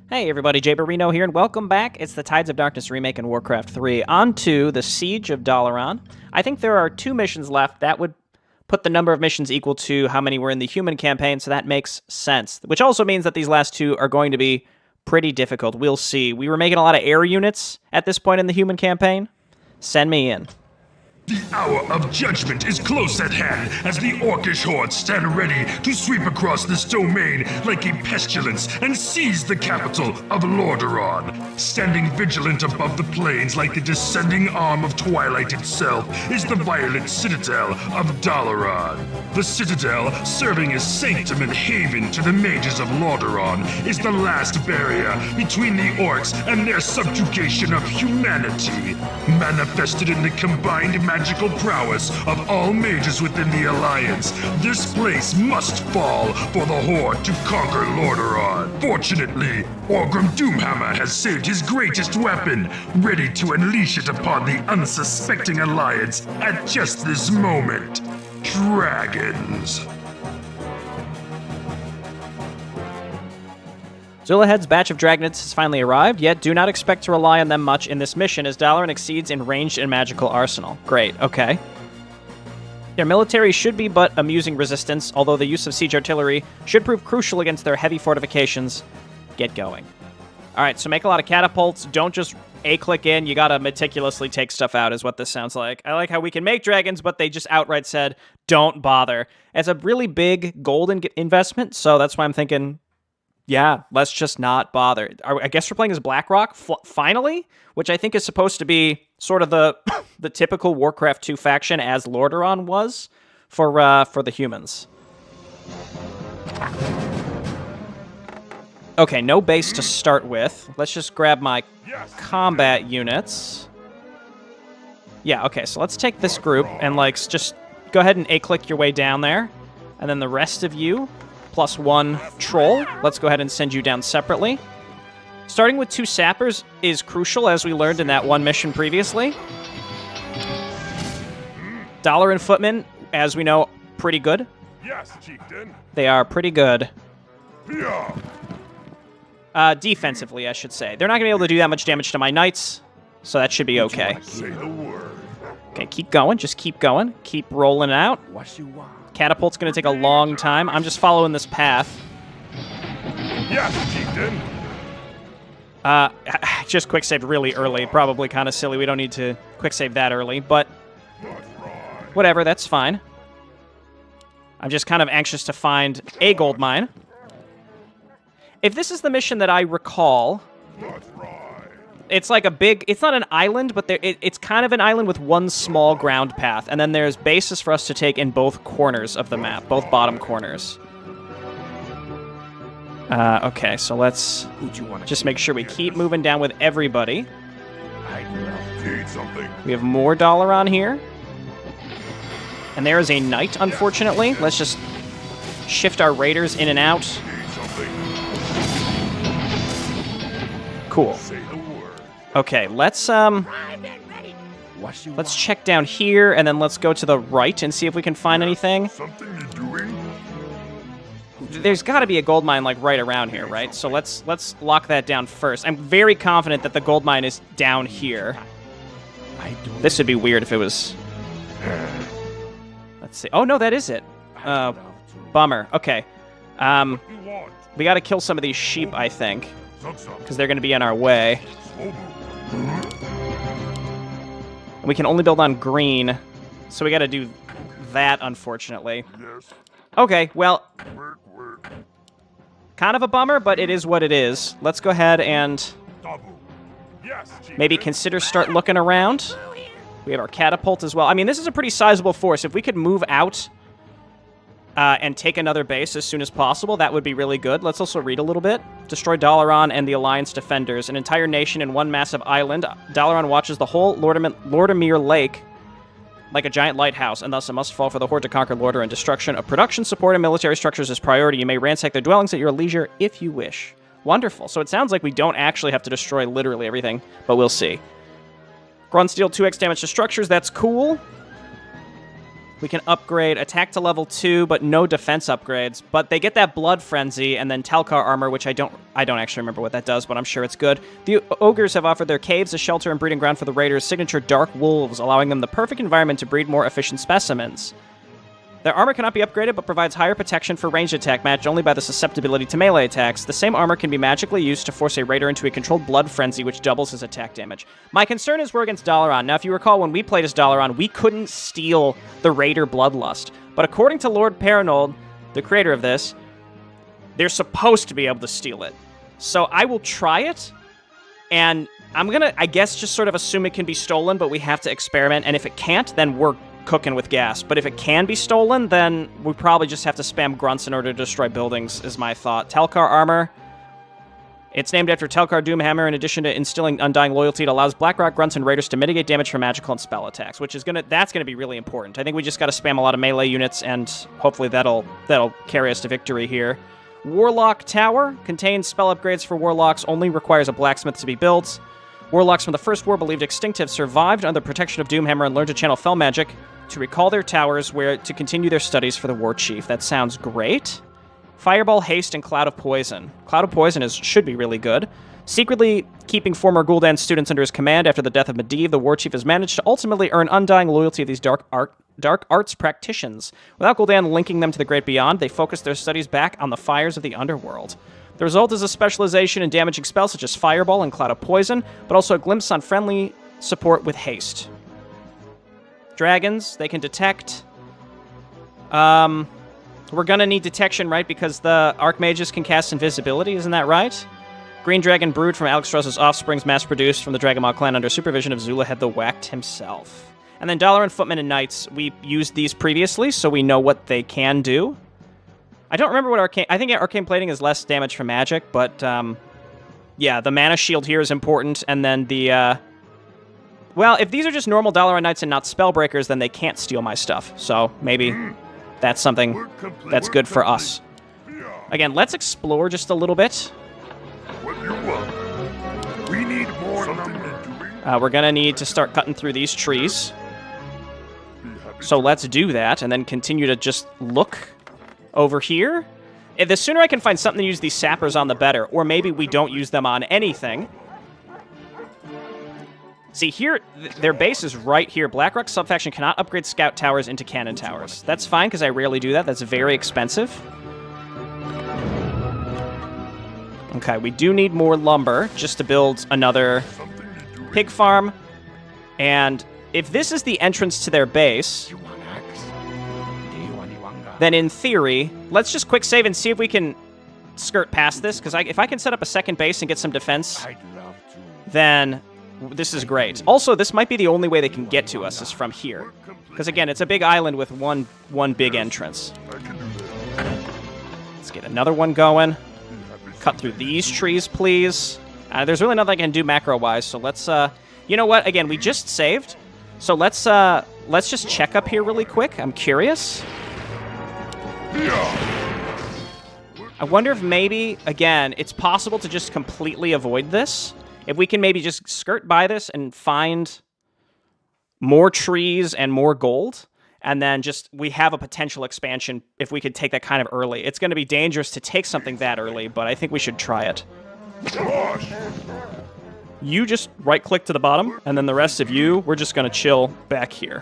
Hey everybody, Jay Barino here, and welcome back. It's the Tides of Darkness remake in Warcraft 3. On to the Siege of Dalaran. I think there are 2 missions left. That would put the number of missions equal to how many were in the human campaign, so that makes sense. Which also means that these last 2 are going to be pretty difficult. We'll see. We were making a lot of air units at this point in the human campaign. Send me in. The hour of judgment is close at hand as the Orcish hordes stand ready to sweep across this domain like a pestilence and seize the capital of Lordaeron. Standing vigilant above the plains like the descending arm of Twilight itself is the violent citadel of Dalaran. The citadel, serving as sanctum and haven to the mages of Lordaeron, is the last barrier between the Orcs and their subjugation of humanity. Manifested in the combined magical prowess of all mages within the Alliance, this place must fall for the Horde to conquer Lordaeron. Fortunately, Orgrim Doomhammer has saved his greatest weapon, ready to unleash it upon the unsuspecting Alliance at just this moment. Dragons. Zulahed's batch of Dragons has finally arrived, yet do not expect to rely on them much in this mission as Dalaran exceeds in ranged and magical arsenal. Great, okay. Their military should be but amusing resistance, although the use of siege artillery should prove crucial against their heavy fortifications. Get going. Alright, so make a lot of catapults. Don't just A-click in, you gotta meticulously take stuff out is what this sounds like. I like how we can make dragons, but they just outright said, don't bother. It's a really big golden investment, so that's why I'm thinking, yeah, let's just not bother. I guess we're playing as Blackrock, finally? Which I think is supposed to be sort of the the typical Warcraft 2 faction as Lordaeron was for the humans. Okay, no base to start with. Let's just grab my combat units. Yeah, okay, so let's take this group and, like, just go ahead and A-click your way down there. And then the rest of you, plus 1 troll. Let's go ahead and send you down separately. Starting with 2 sappers is crucial, as we learned in that one mission previously. Dalaran footmen, as we know, pretty good. Yes, chieftain. They are pretty good. Yeah. Defensively, I should say. They're not going to be able to do that much damage to my knights, so that should be okay. Say the word. Okay, keep going. Just keep going. Keep rolling out. What you want? Catapult's going to take a long time. I'm just following this path. Yes, chieftain. Just quick saved really early. Probably kind of silly. We don't need to quick save that early, but whatever, that's fine. I'm just kind of anxious to find a gold mine. If this is the mission that I recall, it's like a big, it's not an island, but it's kind of an island with one small ground path, and then there's bases for us to take in both corners of the map, both bottom corners. Okay, so let's just make sure we keep moving down with everybody. We have more Dalaran here. And there is a knight, unfortunately. Let's just shift our raiders in and out. Cool. Okay, let's check down here, and then let's go to the right and see if we can find anything. There's got to be a gold mine, like, right around here, right? So let's lock that down first. I'm very confident that the gold mine is down here. This would be weird if it was... Let's see. Oh, no, that is it. Bummer. Okay. We got to kill some of these sheep, I think, because they're going to be in our way. We can only build on green, so we got to do that, unfortunately. Okay, well, kind of a bummer, but it is what it is. Let's go ahead and maybe consider start looking around. We have our catapult as well. I mean, this is a pretty sizable force. If we could move out and take another base as soon as possible, that would be really good. Let's also read a little bit. Destroy Dalaran and the Alliance defenders. An entire nation in one massive island. Dalaran watches the whole Lordaeron Lake like a giant lighthouse, and thus it must fall for the Horde to conquer Lordaeron. Destruction of production, support, and military structures is priority. You may ransack their dwellings at your leisure if you wish. Wonderful. So it sounds like we don't actually have to destroy literally everything, but we'll see. Grunsteel 2x damage to structures, that's cool. We can upgrade attack to level 2, but no defense upgrades. But they get that Blood Frenzy and then Telkar armor, which I don't actually remember what that does, but I'm sure it's good. The ogres have offered their caves a shelter and breeding ground for the raiders' signature dark wolves, allowing them the perfect environment to breed more efficient specimens. Their armor cannot be upgraded, but provides higher protection for ranged attack, matched only by the susceptibility to melee attacks. The same armor can be magically used to force a raider into a controlled blood frenzy, which doubles his attack damage. My concern is we're against Dalaran. Now, if you recall, when we played as Dalaran, we couldn't steal the raider bloodlust. But according to Lord Paranold, the creator of this, they're supposed to be able to steal it. So I will try it, and I'm gonna, I guess, just sort of assume it can be stolen, but we have to experiment, and if it can't, then we're cooking with gas. But if it can be stolen, then we probably just have to spam grunts in order to destroy buildings, is my thought. Telkar armor. It's named after Telkar Doomhammer. In addition to instilling undying loyalty, it allows Blackrock grunts and raiders to mitigate damage from magical and spell attacks, which is that's gonna be really important. I think we just gotta spam a lot of melee units, and hopefully that'll carry us to victory here. Warlock Tower contains spell upgrades for warlocks, only requires a blacksmith to be built. Warlocks from the First War, believed extinct, have survived under the protection of Doomhammer and learned to channel fell magic to recall their towers where to continue their studies for the War Chief. That sounds great. Fireball, Haste, and Cloud of Poison. Cloud of Poison should be really good. Secretly keeping former Gul'dan students under his command after the death of Medivh, the War Chief has managed to ultimately earn undying loyalty of these dark arts practitioners. Without Gul'dan linking them to the Great Beyond, they focus their studies back on the fires of the underworld. The result is a specialization in damaging spells such as Fireball and Cloud of Poison, but also a glimpse on friendly support with Haste. Dragons, they can detect. We're gonna need detection, right? Because the Archmages can cast invisibility, isn't that right? Green Dragon brood from Alexstras's offsprings, mass-produced from the Dragonmaw clan under supervision of Zulahed the Whacked himself. And then Dalaran Footmen and Knights, we used these previously, so we know what they can do. I don't remember what Arcane... I think Arcane Plating is less damage from magic, but, yeah, the Mana Shield here is important, and then the, well, if these are just normal Dalaran Knights and not Spellbreakers, then they can't steal my stuff. So maybe that's something that's good for us. Again, let's explore just a little bit. What you want? We need more doing. We're going to need to start cutting through these trees. So let's do that, and then continue to just look over here. The sooner I can find something to use these sappers on, the better. Or maybe we don't use them on anything. See, here, their base is right here. Blackrock subfaction cannot upgrade scout towers into cannon towers. That's fine, because I rarely do that. That's very expensive. Okay, we do need more lumber just to build another pig farm. And if this is the entrance to their base, then in theory, let's just quick save and see if we can skirt past this, because if I can set up a second base and get some defense, then this is great. Also, this might be the only way they can get to us is from here. Because again, it's a big island with one big entrance. Let's get another one going. Cut through these trees, please. There's really nothing I can do macro-wise, so let's, you know what? Again, we just saved, so let's just check up here really quick. I'm curious. I wonder if maybe, again, it's possible to just completely avoid this. If we can maybe just skirt by this and find more trees and more gold, and then just we have a potential expansion if we could take that kind of early. It's going to be dangerous to take something that early, but I think we should try it. You just right-click to the bottom, and then the rest of you, we're just going to chill back here.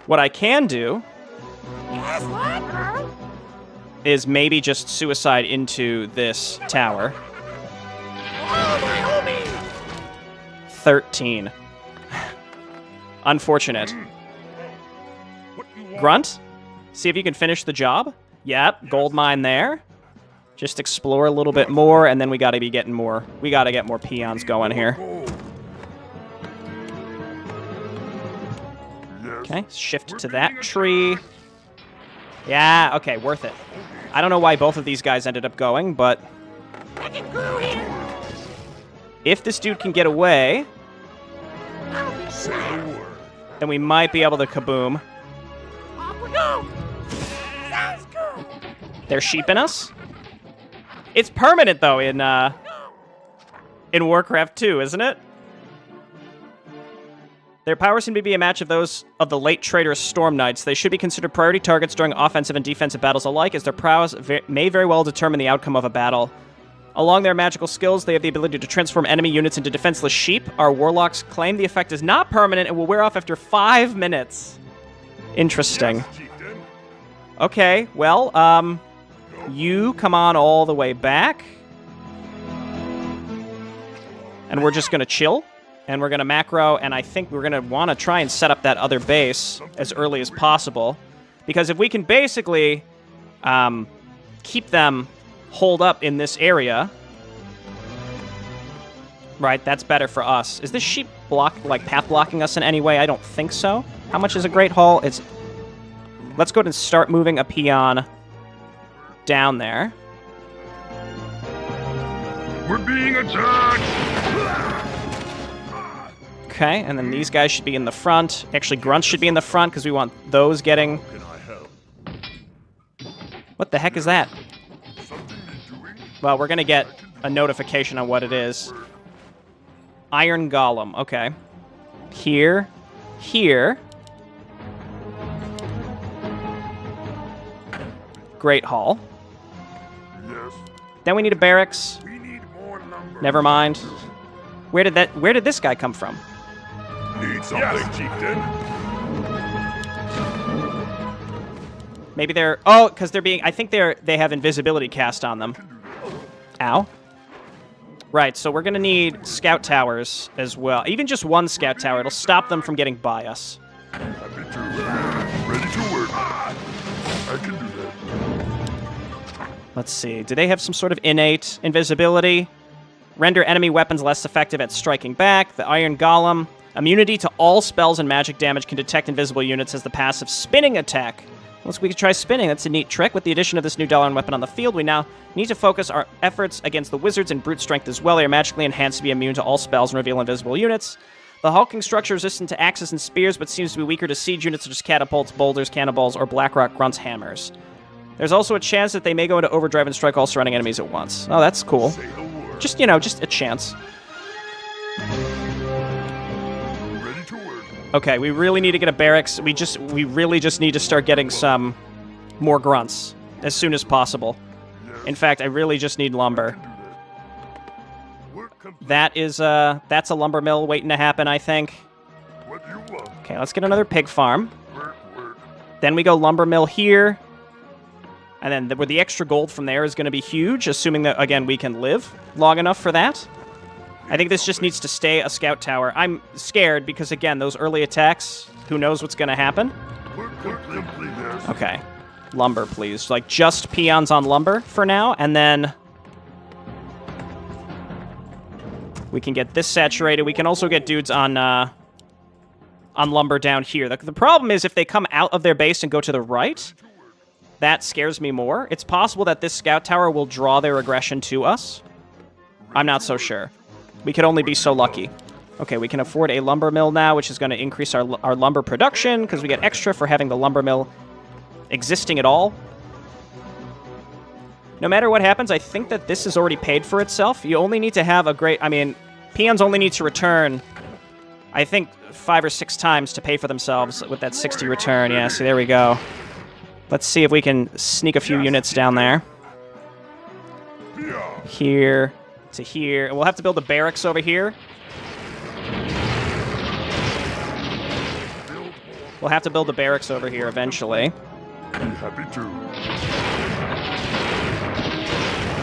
What I can do is maybe just suicide into this tower. 13. Unfortunate. Grunt? See if you can finish the job? Yep, gold mine there. Just explore a little bit more, and then we gotta be getting more. We gotta get more peons going here. Okay, shift to that tree. Yeah, okay, worth it. I don't know why both of these guys ended up going, but if this dude can get away, then we might be able to kaboom. They're sheeping us? It's permanent, though, in Warcraft 2, isn't it? Their powers seem to be a match of those of the late traitorous Storm Knights. They should be considered priority targets during offensive and defensive battles alike, as their prowess may very well determine the outcome of a battle. Along their magical skills, they have the ability to transform enemy units into defenseless sheep. Our warlocks claim the effect is not permanent and will wear off after 5 minutes. Interesting. Okay, well, you come on all the way back. And we're just going to chill. And we're going to macro, and I think we're going to want to try and set up that other base as early as possible. Because if we can basically keep them holed up in this area, right, that's better for us. Is this sheep path blocking us in any way? I don't think so. How much is a Great Hall? Let's go ahead and start moving a peon down there. We're being attacked! Okay, and then these guys should be in the front. Actually, grunts should be in the front because we want those getting... What the heck is that? Well, we're going to get a notification on what it is. Iron Golem, okay. Here. Great Hall. Yes. Then we need a barracks. We need more lumber. Never mind. Where did this guy come from? Need something, chieftain. Maybe they're... Oh, because they're being... I think they have invisibility cast on them. Ow. Right, so we're going to need scout towers as well. Even just one scout tower. It'll stop them from getting by us. Happy to. Ready to work. I can do that. Let's see. Do they have some sort of innate invisibility? Render enemy weapons less effective at striking back. The Iron Golem. Immunity to all spells and magic damage, can detect invisible units as the passive spinning attack. We could try spinning. That's a neat trick. With the addition of this new Dalaran weapon on the field, we now need to focus our efforts against the wizards and brute strength as well. They are magically enhanced to be immune to all spells and reveal invisible units. The hulking structure is resistant to axes and spears, but seems to be weaker to siege units such as catapults, boulders, cannonballs, or Blackrock grunts hammers. There's also a chance that they may go into overdrive and strike all surrounding enemies at once. Oh, that's cool. Just, just a chance. Okay, we really need to get a barracks. We really just need to start getting some more grunts as soon as possible. In fact, I really just need lumber. That's a lumber mill waiting to happen, I think. Okay, let's get another pig farm. Then we go lumber mill here. And then with the extra gold from there is going to be huge, assuming that, again, we can live long enough for that. I think this just needs to stay a scout tower. I'm scared because, again, those early attacks, who knows what's going to happen? Okay. Lumber, please. Like, just peons on lumber for now, and then we can get this saturated. We can also get dudes on lumber down here. The problem is if they come out of their base and go to the right, that scares me more. It's possible that this scout tower will draw their aggression to us. I'm not so sure. We could only be so lucky. Okay, we can afford a lumber mill now, which is going to increase our lumber production, because we get extra for having the lumber mill existing at all. No matter what happens, I think that this is already paid for itself. You only need to have a great... I mean, peons only need to return, I think, 5 or 6 times to pay for themselves with that 60 return. Yeah, see, there we go. Let's see if we can sneak a few units down there. Here to here. And we'll have to build a barracks over here. We'll have to build a barracks over here eventually. Happy to.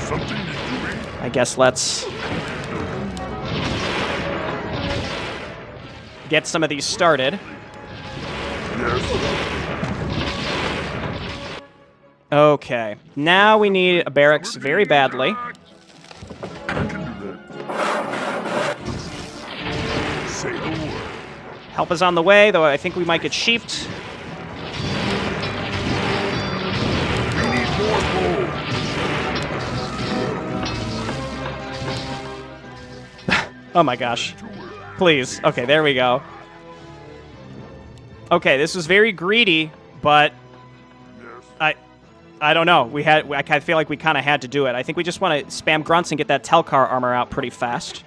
Something you're doing? I guess let's get some of these started. Yes. Okay. Now we need a barracks very badly. I can do that. Say the word. Help is on the way, though I think we might get sheeped. We need more gold. Oh my gosh. Please. Okay, there we go. Okay, this was very greedy, but I don't know. I feel like we kind of had to do it. I think we just want to spam grunts and get that Telkar armor out pretty fast.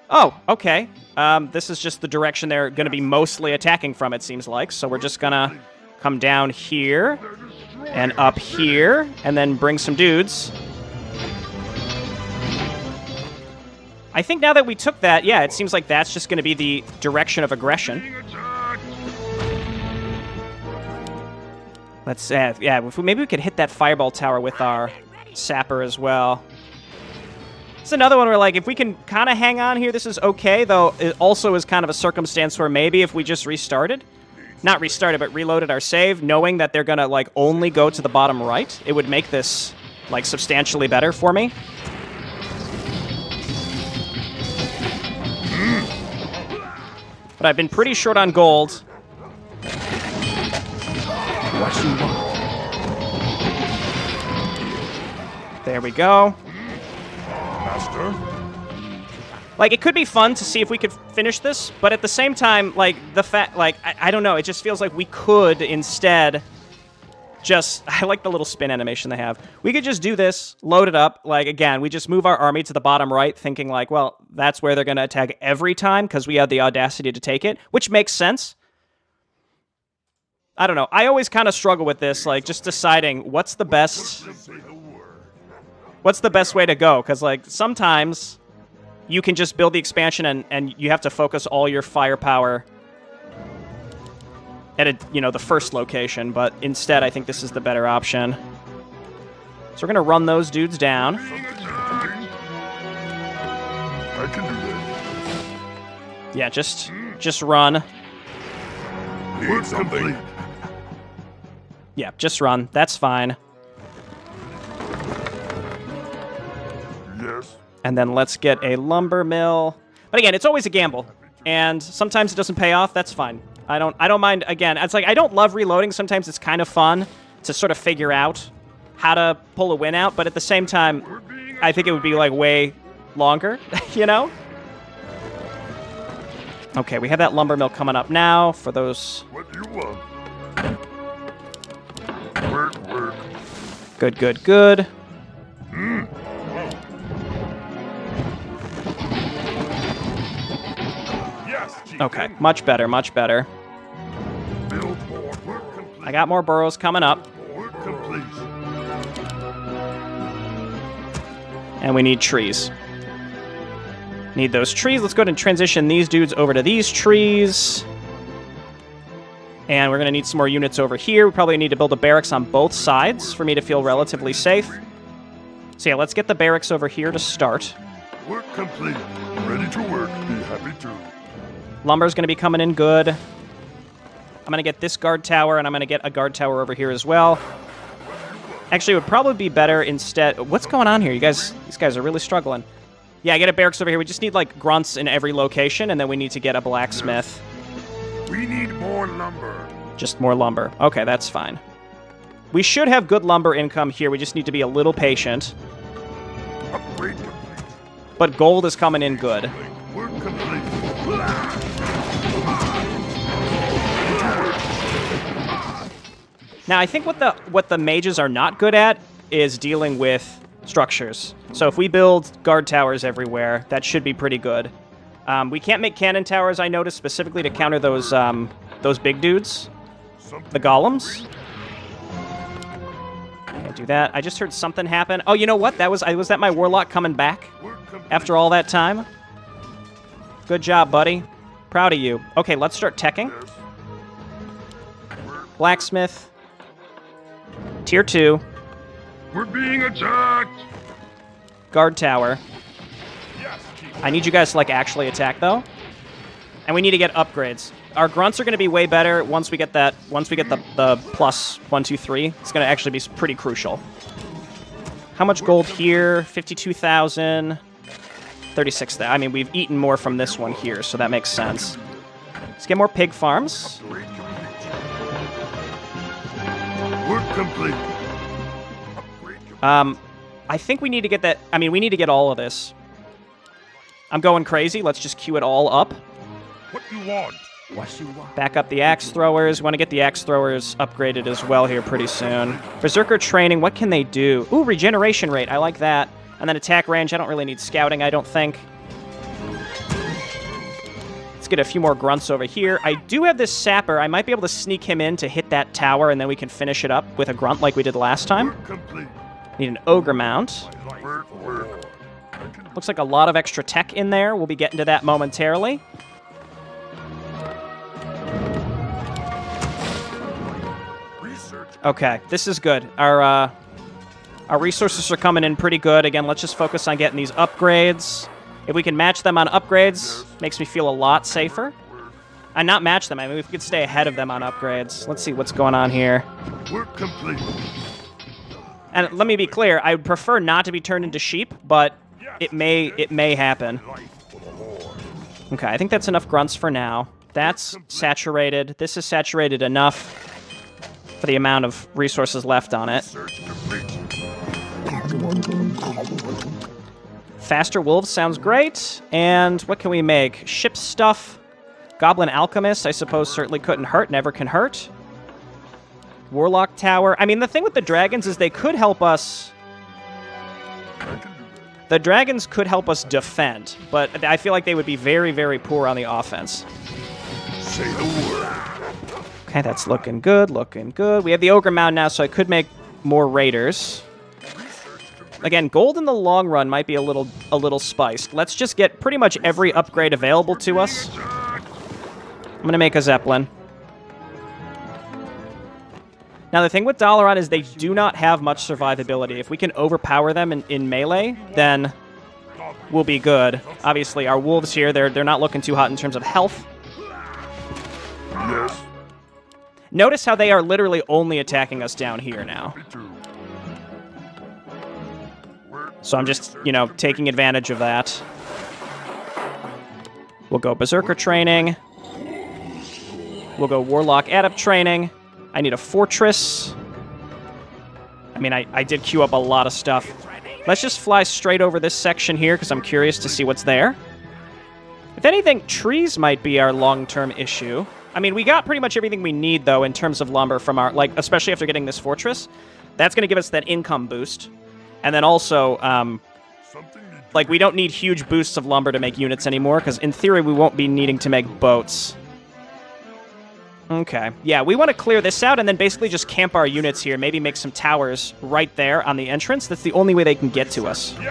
Oh, okay. This is just the direction they're going to be mostly attacking from, it seems like. So we're just going to come down here and up here and then bring some dudes. I think now that we took that, yeah, it seems like that's just going to be the direction of aggression. Let's, yeah, maybe we could hit that fireball tower with our sapper as well. It's another one where, like, if we can kind of hang on here, this is okay, though it also is kind of a circumstance where maybe if we just restarted, not restarted, but reloaded our save, knowing that they're going to, like, only go to the bottom right, it would make this, like, substantially better for me. But I've been pretty short on gold. There we go. Master? Like, it could be fun to see if we could finish this, but at the same time, like, I don't know, it just feels like we could instead just, I like the little spin animation they have. We could just do this, load it up, like, again, we just move our army to the bottom right, thinking like, well, that's where they're going to attack every time, because we had the audacity to take it, which makes sense. I don't know, I always kind of struggle with this, like, just deciding what's the best way to go, because, like, sometimes you can just build the expansion and you have to focus all your firepower at the first location, but instead I think this is the better option. So we're going to run those dudes down. I can do that. Yeah, just run. Need something? Yeah, just run. That's fine. Yes. And then let's get a lumber mill. But again, it's always a gamble, and sometimes it doesn't pay off. That's fine. I don't mind. Again, it's like I don't love reloading. Sometimes it's kind of fun to sort of figure out how to pull a win out, but at the same time, I think it would be like way longer, you know? Okay, we have that lumber mill coming up now for those. What do you want? Work. Good, good, good. Yes, Chief. Okay, much better, much better. Build more. Work complete. I got more burrows coming up, Work complete. and we need trees. Need those trees. Let's go ahead and transition these dudes over to these trees. And we're going to need some more units over here. We probably need to build a barracks on both sides for me to feel relatively safe. So yeah, let's get the barracks over here to start. Work complete. Ready to work. Be happy to. Lumber's going to be coming in good. I'm going to get this guard tower, and I'm going to get a guard tower over here as well. Actually, it would probably be better instead... What's going on here? These guys are really struggling. Yeah, I get a barracks over here. We just need, like, grunts in every location, and then we need to get a blacksmith. We need more lumber. Just more lumber. Okay, that's fine. We should have good lumber income here. We just need to be a little patient. Upgrade complete. But gold is coming in good. Work complete. Now, I think what the mages are not good at is dealing with structures. So if we build guard towers everywhere, that should be pretty good. We can't make cannon towers, I noticed, specifically to counter those big dudes, the golems. Can't do that. I just heard something happen. Oh, you know what? Was that my warlock coming back after all that time? Good job, buddy. Proud of you. Okay, let's start teching. Blacksmith. Tier 2. We're being attacked. Guard tower. I need you guys to, like, actually attack, though. And we need to get upgrades. Our grunts are going to be way better once we get that. Once we get the plus 1, 2, 3. It's going to actually be pretty crucial. How much gold here? 52,000. 36,000. I mean, we've eaten more from this one here, so that makes sense. Let's get more pig farms. Work complete. I think we need to get that. I mean, we need to get all of this. I'm going crazy. Let's just queue it all up. What you want? What you want? Back up the axe throwers. We want to get the axe throwers upgraded as well here pretty soon. Berserker training. What can they do? Ooh, regeneration rate. I like that. And then attack range. I don't really need scouting, I don't think. get a few more grunts over here. I do have this sapper. I might be able to sneak him in to hit that tower, and then we can finish it up with a grunt like we did last time. Complete. Need an ogre mount. Work. Looks like a lot of extra tech in there. We'll be getting to that momentarily. Research. Okay, this is good. Our resources are coming in pretty good. Again, let's just focus on getting these upgrades. If we can match them on upgrades, makes me feel a lot safer. And not match them. I mean, if we could stay ahead of them on upgrades. Let's see what's going on here. Work complete. And let me be clear, I would prefer not to be turned into sheep, but it may happen. Okay, I think that's enough grunts for now. That's saturated. This is saturated enough for the amount of resources left on it. Search complete. Faster wolves sounds great. And what can we make? Ship stuff. Goblin alchemist, I suppose, certainly couldn't hurt. Never can hurt. Warlock tower. I mean, the thing with the dragons is they could help us. The dragons could help us defend, but I feel like they would be very, very poor on the offense. Say the word. Okay, that's looking good, looking good. We have the ogre mound now, so I could make more raiders. Again, gold in the long run might be a little spiced. Let's just get pretty much every upgrade available to us. I'm gonna make a Zeppelin. Now, the thing with Dalaran is they do not have much survivability. If we can overpower them in melee, then we'll be good. Obviously, our wolves here, they're not looking too hot in terms of health. Yes. Notice how they are literally only attacking us down here now. Me too. So I'm just, taking advantage of that. We'll go Berserker training. We'll go Warlock Adept training. I need a fortress. I mean, I did queue up a lot of stuff. Let's just fly straight over this section here, because I'm curious to see what's there. If anything, trees might be our long-term issue. I mean, we got pretty much everything we need, though, in terms of lumber from our, especially after getting this fortress. That's going to give us that income boost. And then also, we don't need huge boosts of lumber to make units anymore, because in theory, we won't be needing to make boats. Okay. Yeah, we want to clear this out and then basically just camp our units here. Maybe make some towers right there on the entrance. That's the only way they can get to us. I'm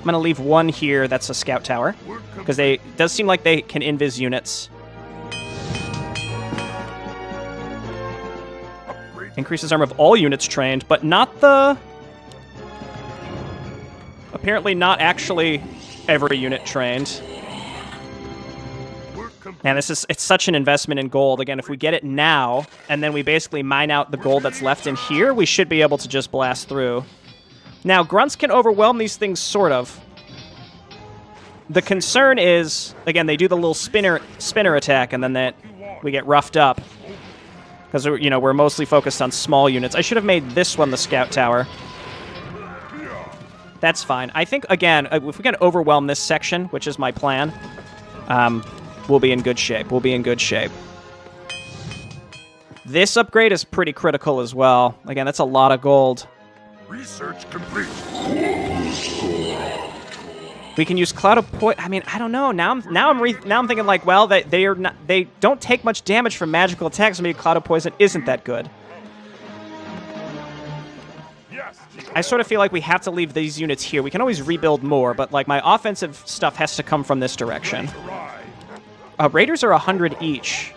going to leave one here that's a scout tower, because it does seem like they can invis units. Increases armor of all units trained, but not the... Apparently not actually every unit trained. Man, it's such an investment in gold. Again, if we get it now, and then we basically mine out the gold that's left in here, we should be able to just blast through. Now, grunts can overwhelm these things, sort of. The concern is, again, they do the little spinner attack, and then we get roughed up. Because, we're mostly focused on small units. I should have made this one the scout tower. That's fine. I think, again, if we can overwhelm this section, which is my plan, we'll be in good shape. We'll be in good shape. This upgrade is pretty critical as well. Again, that's a lot of gold. Research complete. We can use Cloud of Poison. I mean, I don't know. Now I'm thinking well, they don't take much damage from magical attacks. Maybe Cloud of Poison isn't that good. I sort of feel like we have to leave these units here. We can always rebuild more, but my offensive stuff has to come from this direction. Raiders are 100 each.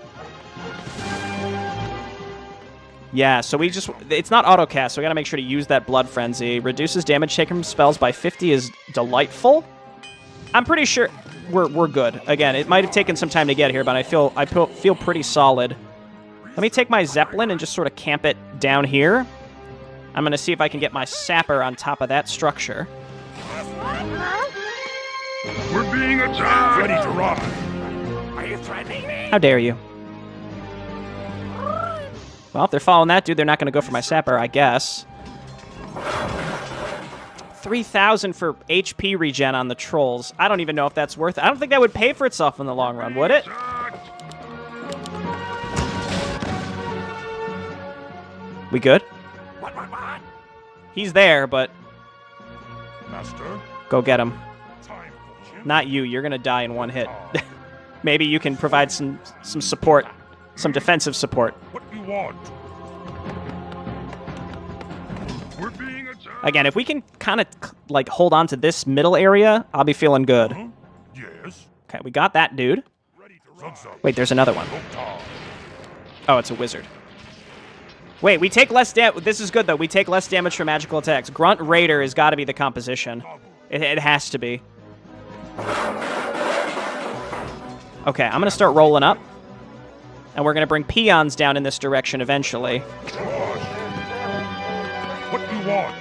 Yeah, so it's not auto-cast, so we gotta make sure to use that Blood Frenzy. Reduces damage taken from spells by 50 is delightful. I'm pretty sure we're good. Again, it might have taken some time to get here, but I feel pretty solid. Let me take my Zeppelin and just sort of camp it down here. I'm gonna see if I can get my sapper on top of that structure. We're being attacked. Ready to rock. Are you threatening me? How dare you? Well, if they're following that dude, they're not going to go for my sapper, I guess. 3,000 for HP regen on the trolls. I don't even know if that's worth it. I don't think that would pay for itself in the long run, would it? We good? What? He's there, but... Master. Go get him. Time for Not you. You're gonna die in one hit. Maybe you can provide some support, some defensive support. What do you want? We're being attacked. Again, if we can kind of like hold on to this middle area, I'll be feeling good. Huh? Yes. Okay, we got that dude. Wait, there's another one. Oh, it's a wizard. Wait, we take less damage. This is good, though. We take less damage from magical attacks. Grunt Raider has got to be the composition. It has to be. Okay, I'm going to start rolling up. And we're going to bring peons down in this direction eventually. What do you want?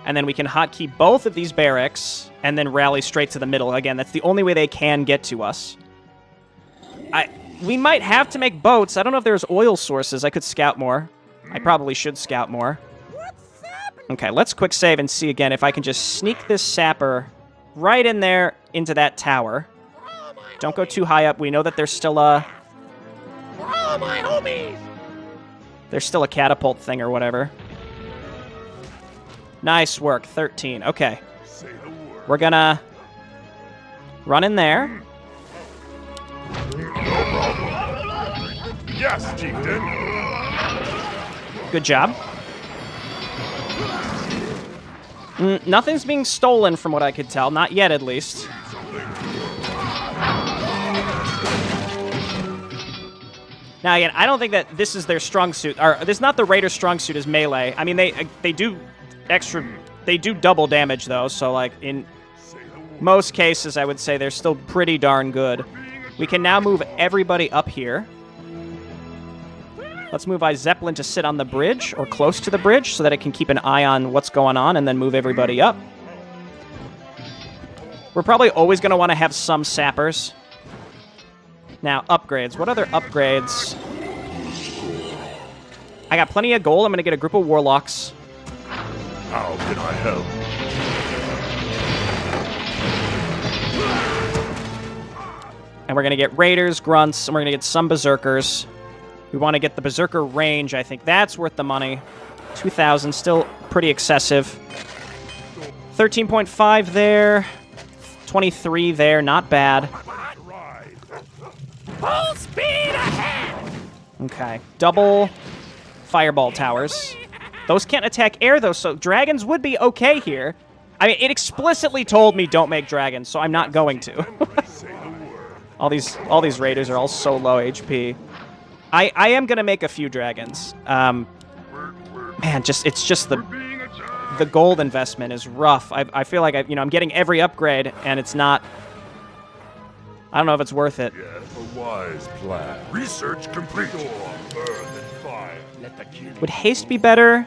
And then we can hotkey both of these barracks and then rally straight to the middle. Again, that's the only way they can get to us. We might have to make boats. I don't know if there's oil sources. I could scout more. I probably should scout more. Okay, let's quick save and see again if I can just sneak this sapper right in there into that tower. Don't go too high up. We know that there's still a... Oh, my homies! There's still a catapult thing or whatever. Nice work. 13. Okay. Say the word. We're gonna run in there. Yes, chieftain. Good job. Nothing's being stolen from what I could tell. Not yet, at least. Now, again, I don't think that this is their strong suit. Or this is not the Raider's strong suit is melee. I mean, they do double damage, though. So, like, in most cases, I would say they're still pretty darn good. We can now move everybody up here. Let's move Zeppelin to sit on the bridge, or close to the bridge, so that it can keep an eye on what's going on, and then move everybody up. We're probably always going to want to have some sappers. Now, upgrades. What other upgrades? I got plenty of gold. I'm going to get a group of warlocks. How can I help? And we're going to get raiders, grunts, and we're going to get some berserkers. We want to get the berserker range. I think that's worth the money. 2,000, still pretty excessive. 13.5 there. 23 there, not bad. Full speed ahead! Okay, double fireball towers. Those can't attack air, though, so dragons would be okay here. I mean, it explicitly told me don't make dragons, so I'm not going to. all these raiders are all so low HP. I am going to make a few dragons. Man, it's just the gold investment is rough. I feel like I'm getting every upgrade, and it's not... I don't know if it's worth it. Yes, a wise plan. Research complete. Earth and fire. Let the Would haste be better?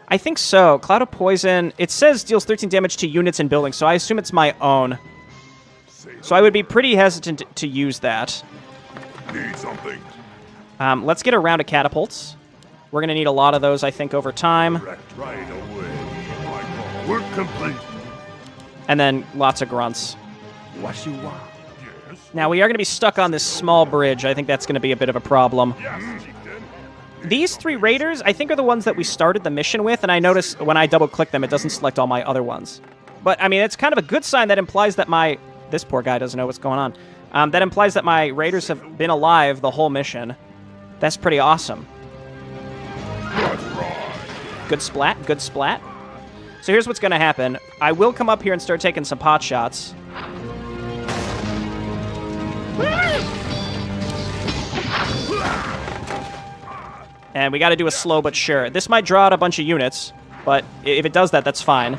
I think so. Cloud of Poison. It says deals 13 damage to units and buildings, so I assume it's my own. So I would be pretty hesitant to use that. Need something. Let's get a round of catapults. We're going to need a lot of those, I think, over time. Direct right away. Work complete. And then lots of grunts. What you want? Yes. Now, we are going to be stuck on this small bridge. I think that's going to be a bit of a problem. Yes, chieftain. These three raiders, I think, are the ones that we started the mission with, and I notice when I double-click them, it doesn't select all my other ones. But, I mean, it's kind of a good sign that implies that my... This poor guy doesn't know what's going on. That implies that my raiders have been alive the whole mission. That's pretty awesome. Good splat, good splat. So here's what's going to happen. I will come up here and start taking some pot shots. And we got to do a slow but sure. This might draw out a bunch of units, but if it does that, that's fine.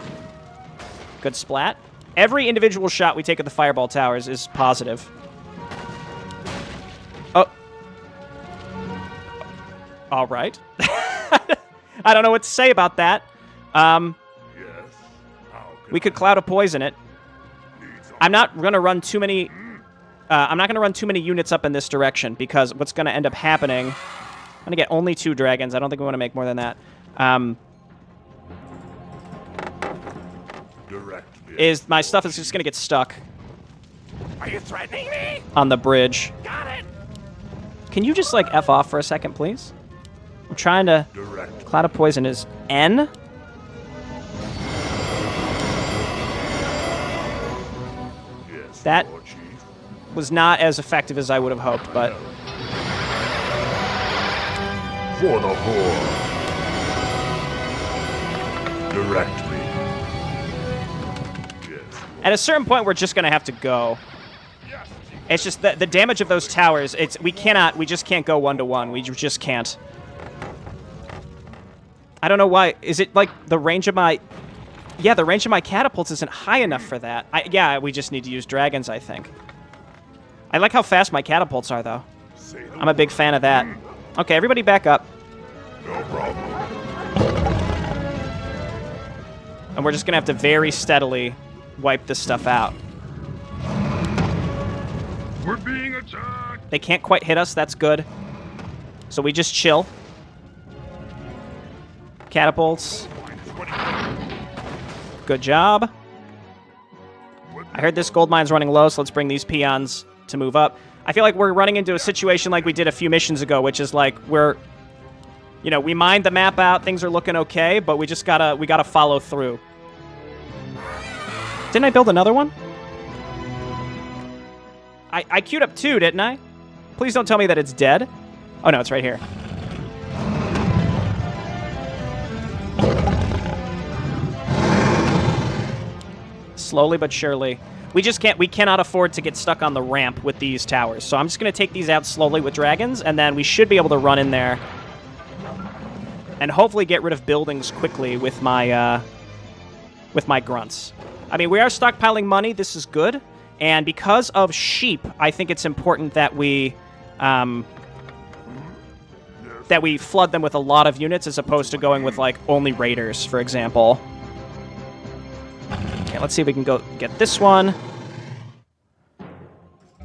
Good splat. Every individual shot we take at the fireball towers is positive. Oh. All right. I don't know what to say about that. Yes. We could Cloud of Poison it. I'm not going to run too many... I'm not going to run too many units up in this direction, because what's going to end up happening... I'm going to get only 2 dragons. I don't think we want to make more than that. Is my stuff is just going to get stuck. Are you threatening me? On the bridge. Got it. Can you just, like, F off for a second, please? I'm trying to... Cloud of Poison is N. That was not as effective as I would have hoped, but... For the Horde. Direct me. Yes. At a certain point, we're just going to have to go. It's just the damage of those towers, we just can't go one-to-one. We just can't. I don't know why. Is it like the range of my... Yeah, the range of my catapults isn't high enough for that. Yeah, we just need to use dragons, I think. I like how fast my catapults are, though. I'm a big fan of that. Okay, everybody back up. No problem. And we're just going to have to very steadily wipe this stuff out. We're being attacked. They can't quite hit us. That's good. So we just chill. Catapults. Good job. I heard this gold mine's running low, so let's bring these peons to move up. I feel like we're running into a situation like we did a few missions ago, which is like we're... You know, we mined the map out, things are looking okay, but we gotta follow through. Didn't I build another one? I queued up 2, didn't I? Please don't tell me that it's dead. Oh no, it's right here. Slowly but surely. We cannot afford to get stuck on the ramp with these towers. So I'm just gonna take these out slowly with dragons, and then we should be able to run in there and hopefully get rid of buildings quickly with my grunts. I mean, we are stockpiling money. This is good. And because of sheep, I think it's important that we flood them with a lot of units as opposed to going with, like, only raiders, for example. Okay, let's see if we can go get this one.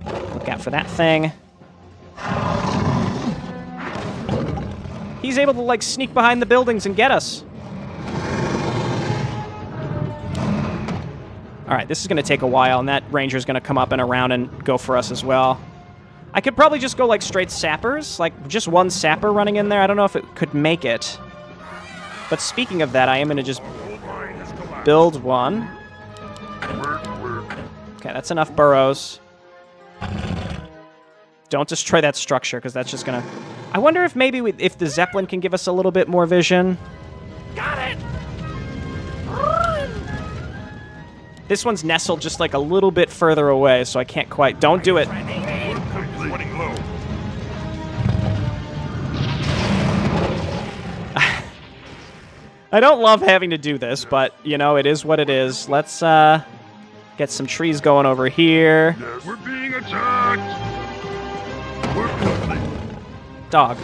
Look out for that thing. He's able to, like, sneak behind the buildings and get us. All right, this is going to take a while, and that ranger's going to come up and around and go for us as well. I could probably just go, like, straight sappers. Like, just one sapper running in there. I don't know if it could make it. But speaking of that, I am going to just build one. Okay, that's enough burrows. Don't destroy that structure, because that's just going to... I wonder if maybe if the Zeppelin can give us a little bit more vision. Got it! This one's nestled just like a little bit further away, so I can't quite... Don't do it. Running low. I don't love having to do this, but, you know, it is what it is. Let's get some trees going over here. Yes. We're being attacked. We're quickly. Dog.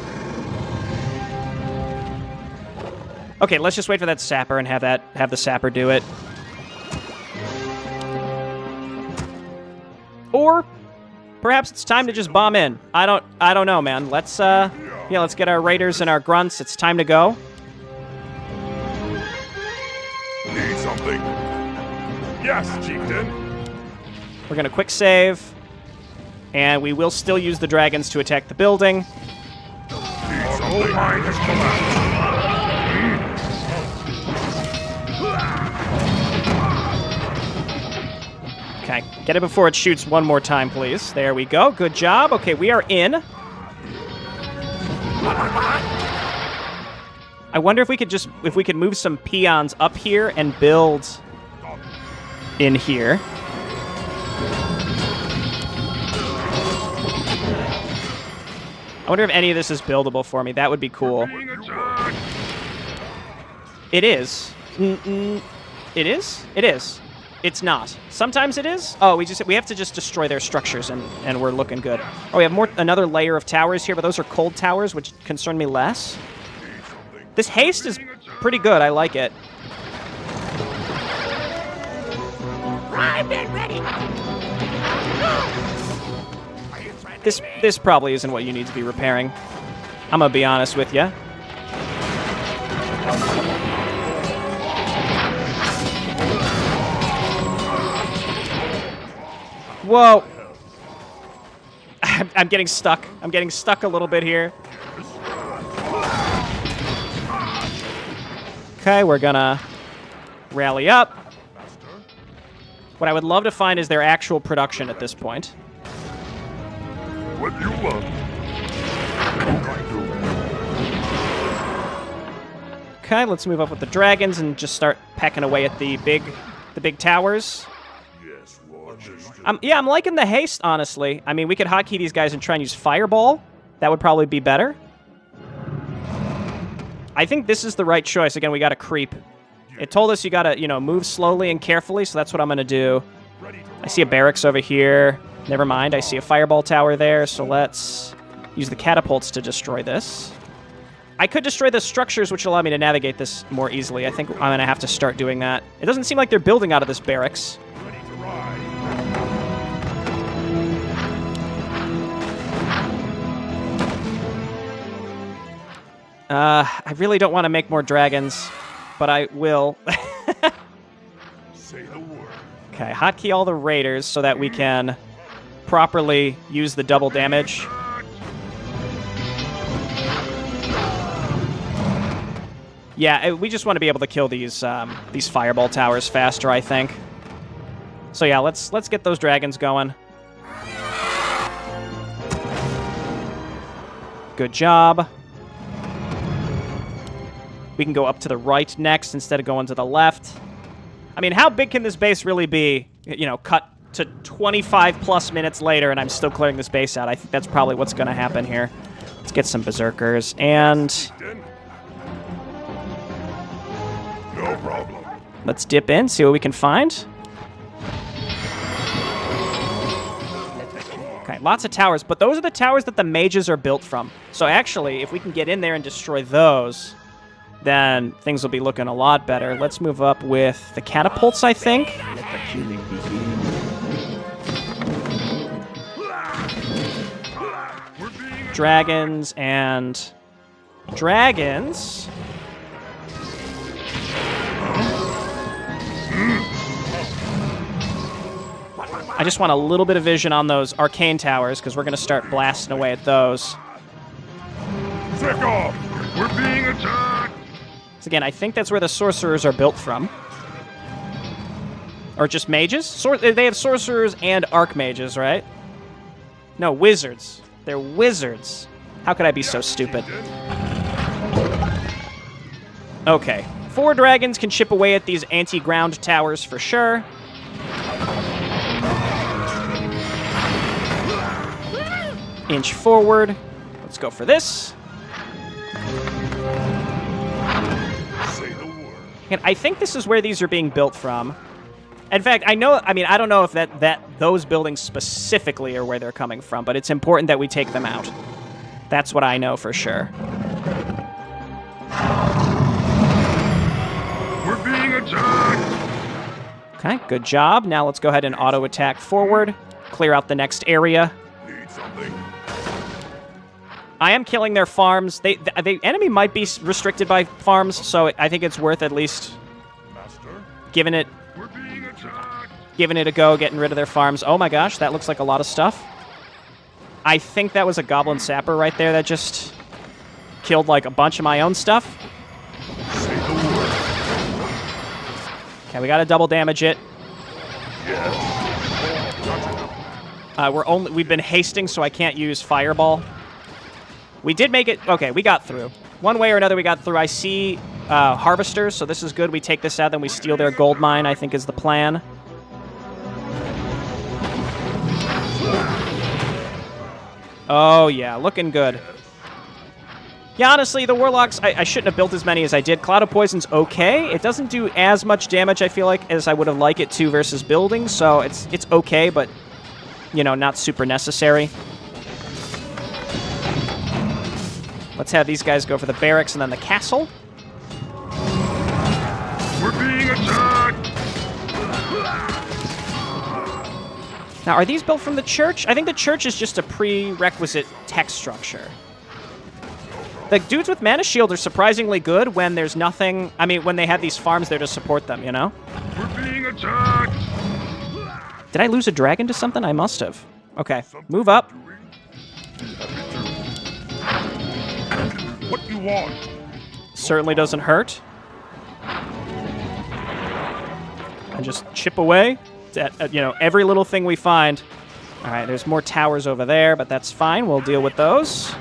Okay, let's just wait for that sapper and have the sapper do it. Or perhaps it's time to just bomb in. I don't know, man. Let's let's get our raiders and our grunts. It's time to go. Need something. Yes, chieftain. We're gonna quick save, and we will still use the dragons to attack the building. Need something. Mine has collapsed. Okay, get it before it shoots one more time, please. There we go. Good job. Okay, we are in. I wonder if we could move some peons up here and build in here. I wonder if any of this is buildable for me. That would be cool. It is. It is? It is. It's not. Sometimes it is. Oh, we have to just destroy their structures and we're looking good. Oh, we have another layer of towers here, but those are cold towers, which concern me less. This haste is pretty good. I like it. Primed and ready! This probably isn't what you need to be repairing. I'm gonna be honest with you. Whoa. I'm getting stuck. I'm getting stuck a little bit here. Okay, we're gonna rally up. What I would love to find is their actual production at this point. What you want? Okay, let's move up with the dragons and just start pecking away at the big towers. Yes, Roger. Yeah, I'm liking the haste, honestly. I mean, we could hotkey these guys and try and use Fireball. That would probably be better. I think this is the right choice. Again, we got to creep. It told us you got to, move slowly and carefully, so that's what I'm going to do. I see a barracks over here. Never mind, I see a Fireball tower there, so let's use the catapults to destroy this. I could destroy the structures, which allow me to navigate this more easily. I think I'm going to have to start doing that. It doesn't seem like they're building out of this barracks. Ready to ride. I really don't want to make more dragons, but I will. Say the word. Okay, hotkey all the raiders so that we can properly use the double damage. Yeah, we just want to be able to kill these fireball towers faster, I think. So yeah, let's get those dragons going. Good job. We can go up to the right next instead of going to the left. I mean, how big can this base really be? Cut to 25 plus minutes later and I'm still clearing this base out. I think that's probably what's going to happen here. Let's get some berserkers and No problem. let's dip in, see what we can find. Okay, lots of towers, but those are the towers that the mages are built from. So actually, if we can get in there and destroy those, then things will be looking a lot better. Let's move up with the catapults, I think. Let the killing begin. Dragons and dragons. I just want a little bit of vision on those arcane towers because we're going to start blasting away at those. Take off! We're being attacked! So again, I think that's where the sorcerers are built from. Or just mages? They have sorcerers and archmages, right? No, wizards. They're wizards. How could I be so stupid? Okay. 4 dragons can chip away at these anti-ground towers for sure. Inch forward. Let's go for this. Say the word. And I think this is where these are being built from. In fact, I don't know if those buildings specifically are where they're coming from, but it's important that we take them out. That's what I know for sure. We're being attacked! Okay, good job. Now let's go ahead and auto-attack forward. Clear out the next area. Need something? I am killing their farms. The enemy might be restricted by farms, so I think it's worth at least Master? giving it We're being attacked! a go, getting rid of their farms. Oh my gosh, that looks like a lot of stuff. I think that was a goblin sapper right there that just killed like a bunch of my own stuff. Say the word. Okay, we gotta double damage it. Yes. We've been hasting, so I can't use fireball. We did make it. Okay, we got through. One way or another, we got through. I see harvesters, so this is good. We take this out, then we steal their gold mine, I think is the plan. Oh, yeah, looking good. Yeah, honestly, the Warlocks, I shouldn't have built as many as I did. Cloud of Poison's okay. It doesn't do as much damage, I feel like, as I would have liked it to versus buildings, so it's okay, but, not super necessary. Let's have these guys go for the barracks and then the castle. We're being attacked! Now, are these built from the church? I think the church is just a prerequisite tech structure. The dudes with Mana Shield are surprisingly good when there's nothing... when they have these farms there to support them, We're being attacked! Did I lose a dragon to something? I must have. Okay, move up. What you want? Certainly doesn't hurt. And just chip away. You know, every little thing we find. All right, there's more towers over there, but that's fine. We'll deal with those.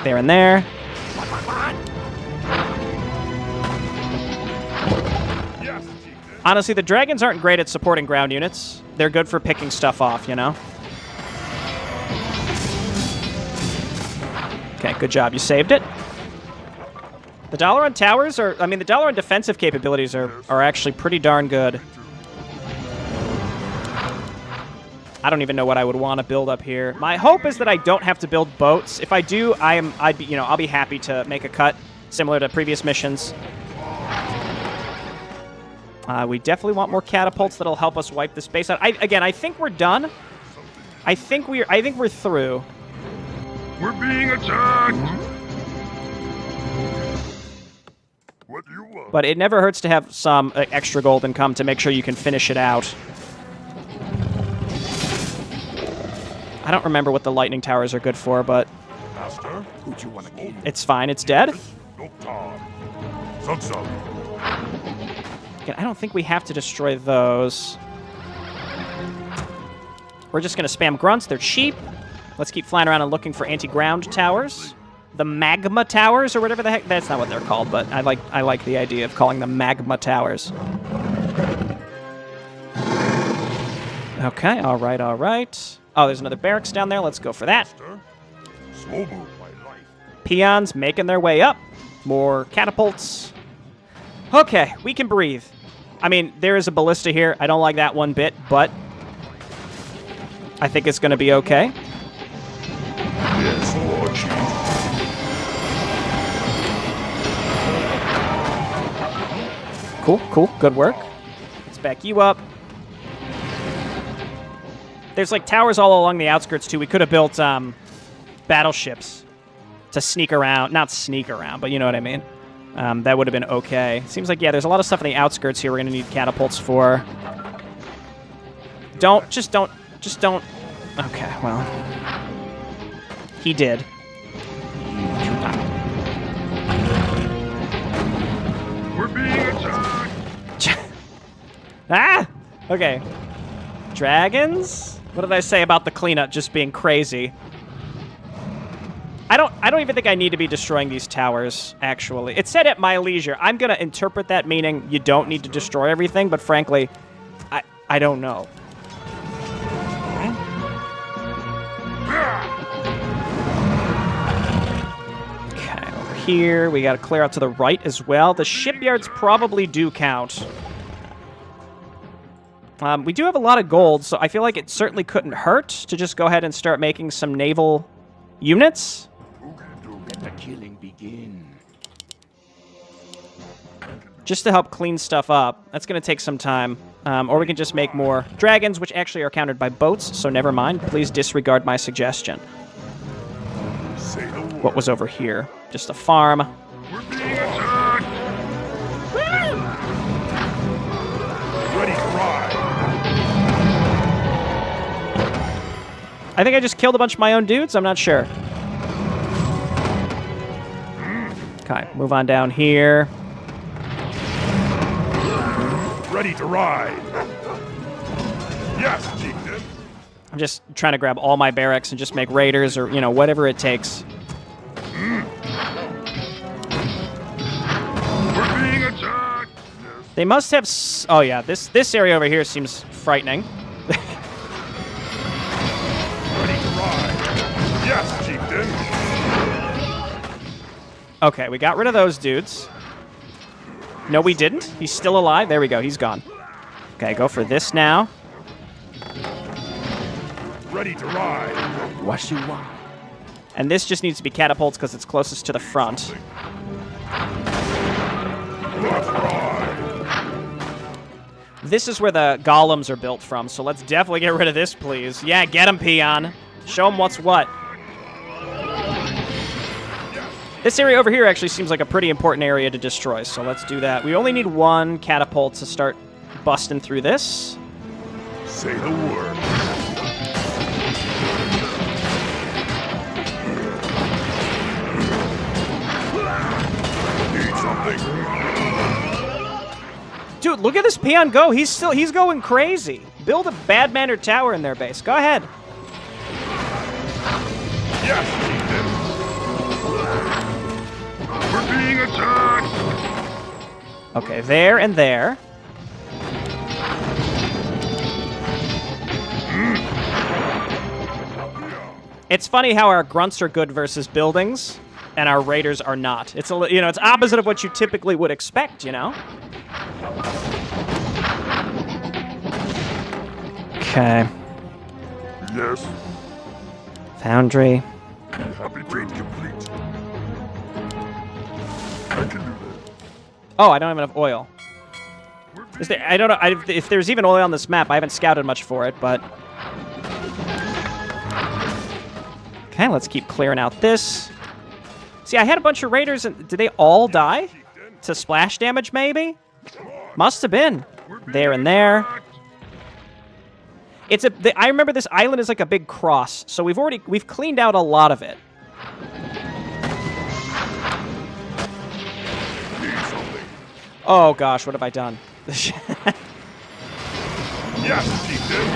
There and there. Honestly, the dragons aren't great at supporting ground units. They're good for picking stuff off, you know? Okay, good job. You saved it. The Dalaran towers are... I mean, the Dalaran defensive capabilities are actually pretty darn good. I don't even know what I would want to build up here. My hope is that I don't have to build boats. If I do, I'll be happy to make a cut similar to previous missions. We definitely want more catapults that'll help us wipe this base out. Again, I think we're done. I think we're through. We're being attacked! What do you want? But it never hurts to have some extra gold income to make sure you can finish it out. I don't remember what the lightning towers are good for, but Master, who'd you want to kill? it's fine. It's dead. Again, I don't think we have to destroy those. We're just going to spam grunts. They're cheap. Let's keep flying around and looking for anti-ground towers. The magma towers, or whatever the heck. That's not what they're called, but I like the idea of calling them magma towers. Okay, all right, all right. Oh, there's another barracks down there. Let's go for that. Peons making their way up. More catapults. Okay, we can breathe. I mean, there is a ballista here. I don't like that one bit, but I think it's going to be okay. Yes, Lord Chief. Cool, cool. Good work. Let's back you up. There's, like, towers all along the outskirts, too. We could have built battleships to sneak around. Not sneak around, but you know what I mean. That would have been okay. Seems like, yeah, there's a lot of stuff on the outskirts here we're going to need catapults for. Just don't. Okay, well. He did. We're being attacked! Ah! Okay. Dragons? What did I say about the cleanup just being crazy? I don't even think I need to be destroying these towers, actually. It said at my leisure. I'm going to interpret that meaning you don't need to destroy everything, but frankly, I don't know. Okay, over here. We got to clear out to the right as well. The shipyards probably do count. We do have a lot of gold, so I feel like it certainly couldn't hurt to just go ahead and start making some naval units. Let the killing begin. Just to help clean stuff up. That's going to take some time. Or we can just make more dragons, which actually are countered by boats, so never mind. Please disregard my suggestion. Say the word. What was over here? Just a farm. We're being attacked! Ready to ride. I think I just killed a bunch of my own dudes. I'm not sure. Okay, move on down here. Ready to ride. Yes, chieftain. I'm just trying to grab all my barracks and just make raiders or, you know, whatever it takes. We're being attacked! They must have... Oh, yeah, this area over here seems frightening. Ready to ride. Yes, chieftain. Okay, we got rid of those dudes. No, we didn't. He's still alive. There we go. He's gone. Okay, go for this now. Ready to ride. What you want? And this just needs to be catapults because it's closest to the front. Let's ride. This is where the golems are built from, so let's definitely get rid of this, please. Yeah, get him, peon. Show him what's what. This area over here actually seems like a pretty important area to destroy, so let's do that. We only need one catapult to start busting through this. Say the word. Need something. Dude, look at this peon go. He's going crazy. Build a bad-mannered tower in their base. Go ahead. Yes, chieftain. We're being attacked. Okay, there and there. It's funny how our grunts are good versus buildings, and our raiders are not. It's it's opposite of what you typically would expect, you know. Okay. Yes. Foundry. Happy trade complete. I can do that. Oh, I don't have enough oil. Is there? I don't know if there's even oil on this map. I haven't scouted much for it, but. Okay, let's keep clearing out this. See, I had a bunch of raiders, and did they all die? To splash damage, maybe? Must have been. There and there. I remember this island is like a big cross, so we've cleaned out a lot of it. Oh gosh, what have I done? Yes, chieftain.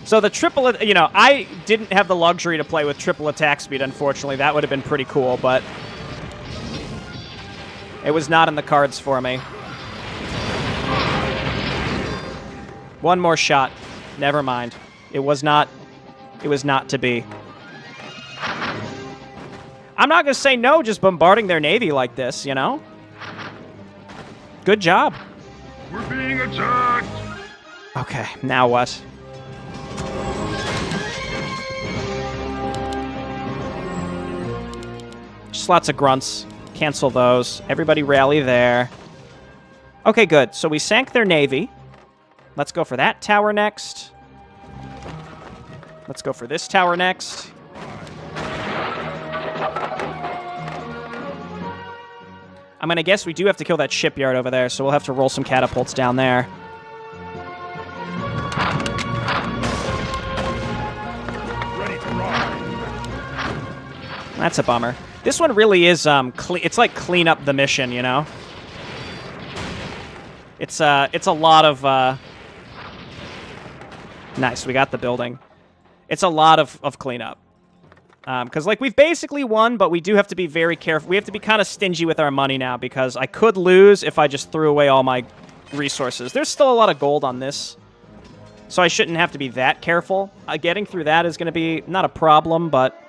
So the triple, I didn't have the luxury to play with triple attack speed, unfortunately. That would have been pretty cool, but it was not in the cards for me. One more shot. Never mind. It was not to be. I'm not going to say no just bombarding their navy like this, you know? Good job. We're being attacked. Okay, now what? Just lots of grunts. Cancel those. Everybody rally there. Okay, good. So we sank their navy. Let's go for that tower next. Let's go for this tower next. I'm going to guess we do have to kill that shipyard over there, so we'll have to roll some catapults down there. Ready to ride. That's a bummer. This one really is, it's like clean up the mission, you know? It's a lot of, Nice, we got the building. It's a lot of cleanup. Because, like, we've basically won, but we do have to be very careful. We have to be kind of stingy with our money now, because I could lose if I just threw away all my resources. There's still a lot of gold on this, so I shouldn't have to be that careful. Getting through that is going to be not a problem, but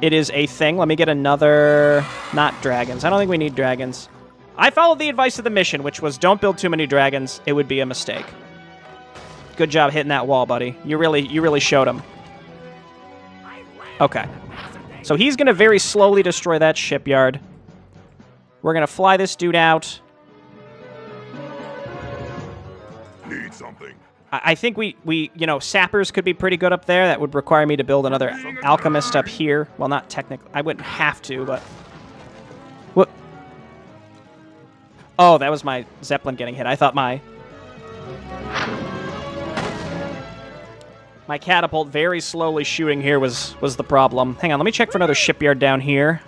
it is a thing. Let me get another... Not dragons. I don't think we need dragons. I followed the advice of the mission, which was don't build too many dragons. It would be a mistake. Good job hitting that wall, buddy. You really showed him. Okay. So he's going to very slowly destroy that shipyard. We're going to fly this dude out. Need something. I think we sappers could be pretty good up there. That would require me to build another alchemist up here. Well, not technically. I wouldn't have to, but... What? Oh, that was my Zeppelin getting hit. I thought my catapult very slowly shooting here was the problem. Hang on, let me check for another shipyard down here.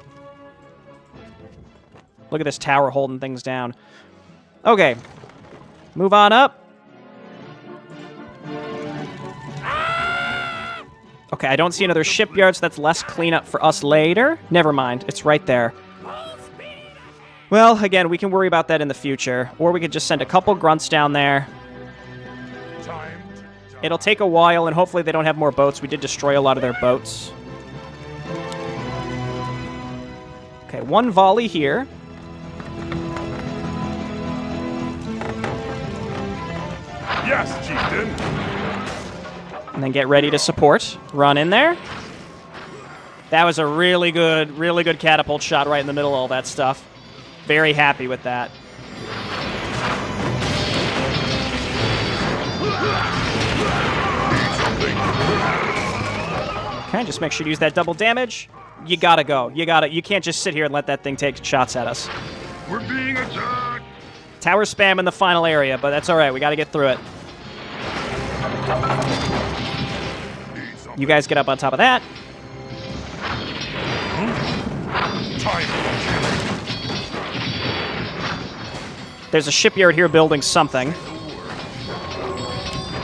Look at this tower holding things down. Okay. Move on up. Okay, I don't see another shipyard, so that's less cleanup for us later. Never mind, it's right there. Well, again, we can worry about that in the future. Or we could just send a couple grunts down there. It'll take a while, and hopefully they don't have more boats. We did destroy a lot of their boats. Okay, one volley here. Yes, chieftain. And then get ready to support. Run in there. That was a really good catapult shot right in the middle of all that stuff. Very happy with that. Okay, just make sure to use that double damage. You gotta go. You can't just sit here and let that thing take shots at us. We're being attacked. Tower spam in the final area, but that's all right. We gotta get through it. You guys get up on top of that. There's a shipyard here building something.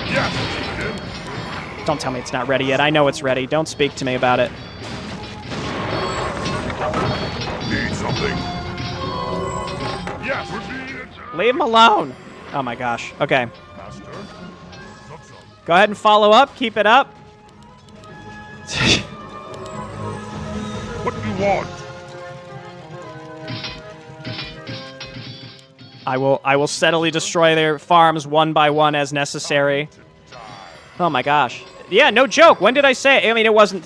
Yes, Don't tell me it's not ready yet. I know it's ready. Don't speak to me about it. need something. Yes, we're being attacked. Leave him alone. Oh my gosh. Okay. Master. Go ahead and follow up. Keep it up. What do you want? I will steadily destroy their farms one by one as necessary. Oh my gosh. Yeah, no joke. When did I say it? I mean, it wasn't,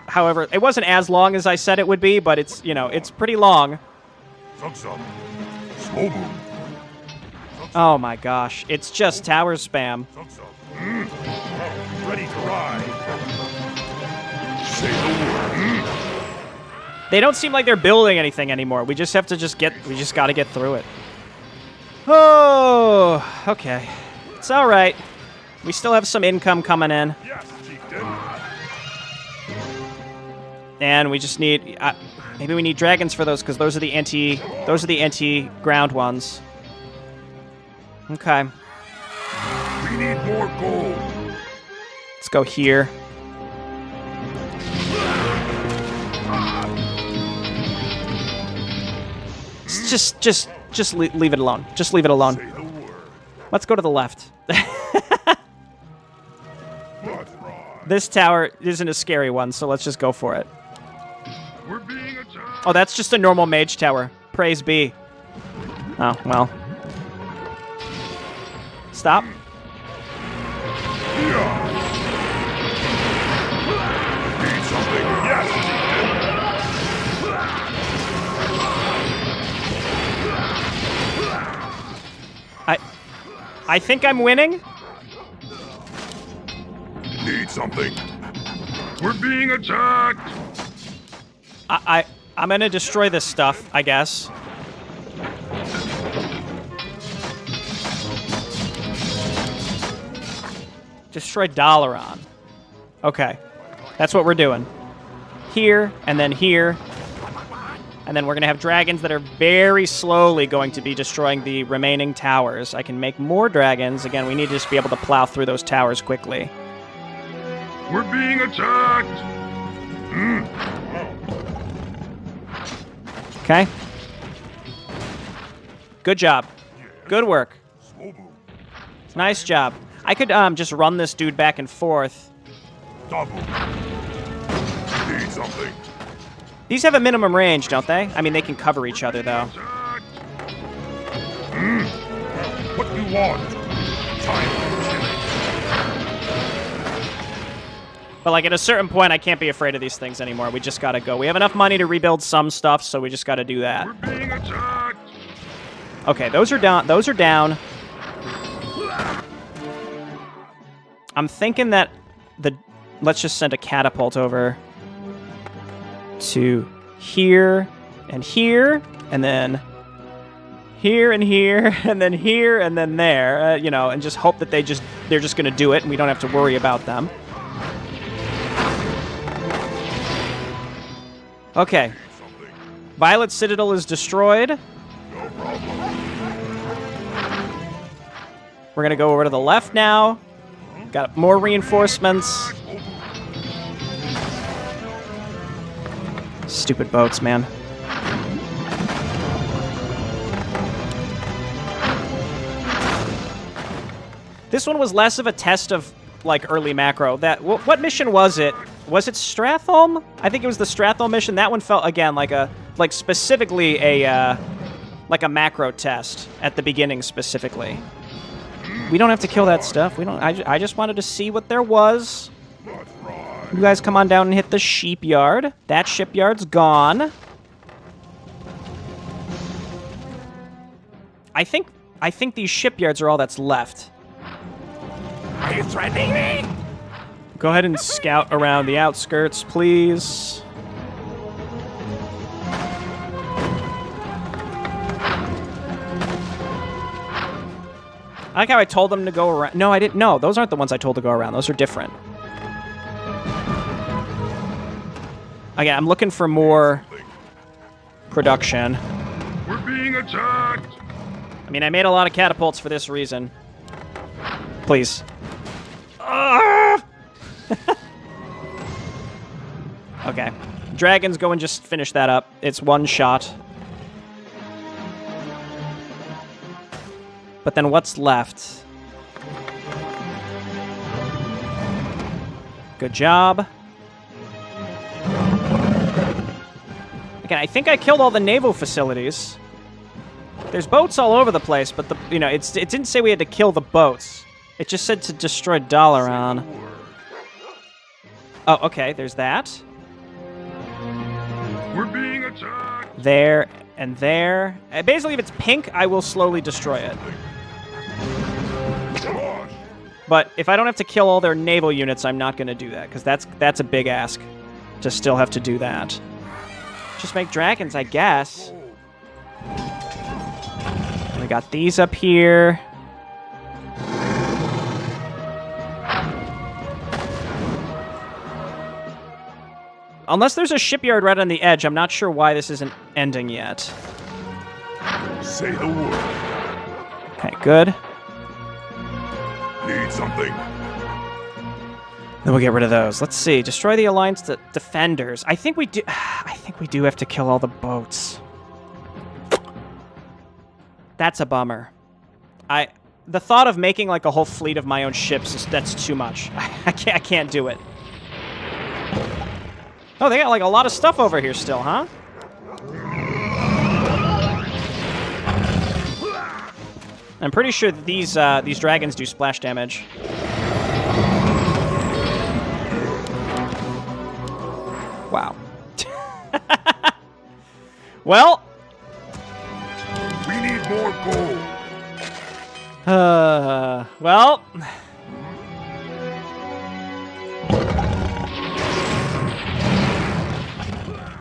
however, it wasn't as long as I said it would be, but it's, it's pretty long. Oh my gosh. It's just tower spam. Ready to ride. Say the word. They don't seem like they're building anything anymore. We just have to we just got to get through it. Oh, okay. It's all right. We still have some income coming in. Yes, chieftain. And we just need maybe we need dragons for those because those are the anti-ground ones. Okay. We need more gold. Let's go here. Just leave it alone. Just leave it alone. Say the word. Let's go to the left. Let's ride. This tower isn't a scary one, so let's just go for it. We're being attacked. Oh, that's just a normal mage tower. Praise be. Oh, well. Stop. Yeah. Need something. Yes, chieftain. I think I'm winning. Need something. We're being attacked. I'm gonna destroy this stuff, I guess. Destroy Dalaran. Okay. That's what we're doing. Here, and then here. And then we're going to have dragons that are very slowly going to be destroying the remaining towers. I can make more dragons. Again, we need to just be able to plow through those towers quickly. We're being attacked. Okay. Good job. Good work. Nice job. I could just run this dude back and forth. Double. Need something. These have a minimum range, don't they? I mean, they can cover each other, though. Attacked. What do you want? Time for killing. But, like, at a certain point, I can't be afraid of these things anymore. We just gotta go. We have enough money to rebuild some stuff, so we just gotta do that. We're being attacked. Okay, those are down. Those are down. I'm thinking that let's just send a catapult over to here, and then here, and here, and then here, and then there, and just hope that they're just gonna do it, and we don't have to worry about them. Okay. Violet Citadel is destroyed. We're gonna go over to the left now. Got more reinforcements. Stupid boats, man. This one was less of a test of, like, early macro. What mission was it? Was it Stratholm? I think it was the Stratholm mission. That one felt, again, like specifically a macro test at the beginning specifically. We don't have to kill that stuff. We don't. I just wanted to see what there was. You guys come on down and hit the shipyard. That shipyard's gone. I think these shipyards are all that's left. Are you threatening me? Go ahead and scout around the outskirts, please. I like how I told them to go around. No, I didn't. No, those aren't the ones I told to go around. Those are different. Again, I'm looking for more production. We're being attacked. I mean, I made a lot of catapults for this reason. Please. Ah! Okay. Dragons, go and just finish that up. It's one shot. But then what's left? Good job. Again, I think I killed all the naval facilities. There's boats all over the place, but it didn't say we had to kill the boats. It just said to destroy Dalaran. Oh, okay, there's that. We're being attacked. There and there. Basically, if it's pink, I will slowly destroy it. But if I don't have to kill all their naval units, I'm not going to do that, because that's a big ask to still have to do that. Just make dragons, I guess. We got these up here. Unless there's a shipyard right on the edge, I'm not sure why this isn't ending yet. Say the word. Okay, good. Need something? Then we'll get rid of those. Let's see. Destroy the Alliance defenders. I think we do. I think we do have to kill all the boats. That's a bummer. The thought of making like a whole fleet of my own ships that's too much. I can't do it. Oh, they got like a lot of stuff over here still, huh? I'm pretty sure that these dragons do splash damage. Wow. Well. We need more gold. Well.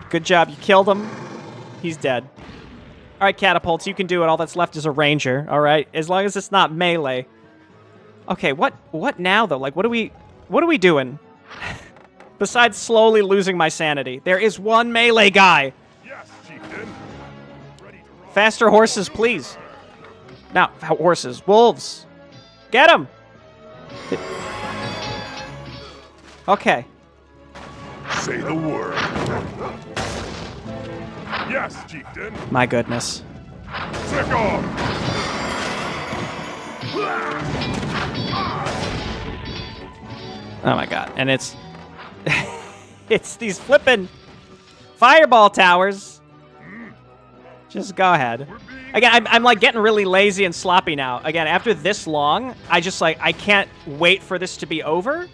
Good job, you killed him. He's dead. All right, catapults, you can do it. All that's left is a ranger. All right, as long as it's not melee. Okay, what now though? Like, what are we doing? Besides slowly losing my sanity, there is one melee guy. Yes, chieftain. Ready to run. Faster horses, please. Now, horses, wolves, get him. Okay. Say the word. Yes, chieftain. My goodness. Sick off. Oh my god, and it's it's these flippin' fireball towers. Just go ahead. Again, I'm like getting really lazy and sloppy now. Again, after this long, I can't wait for this to be over,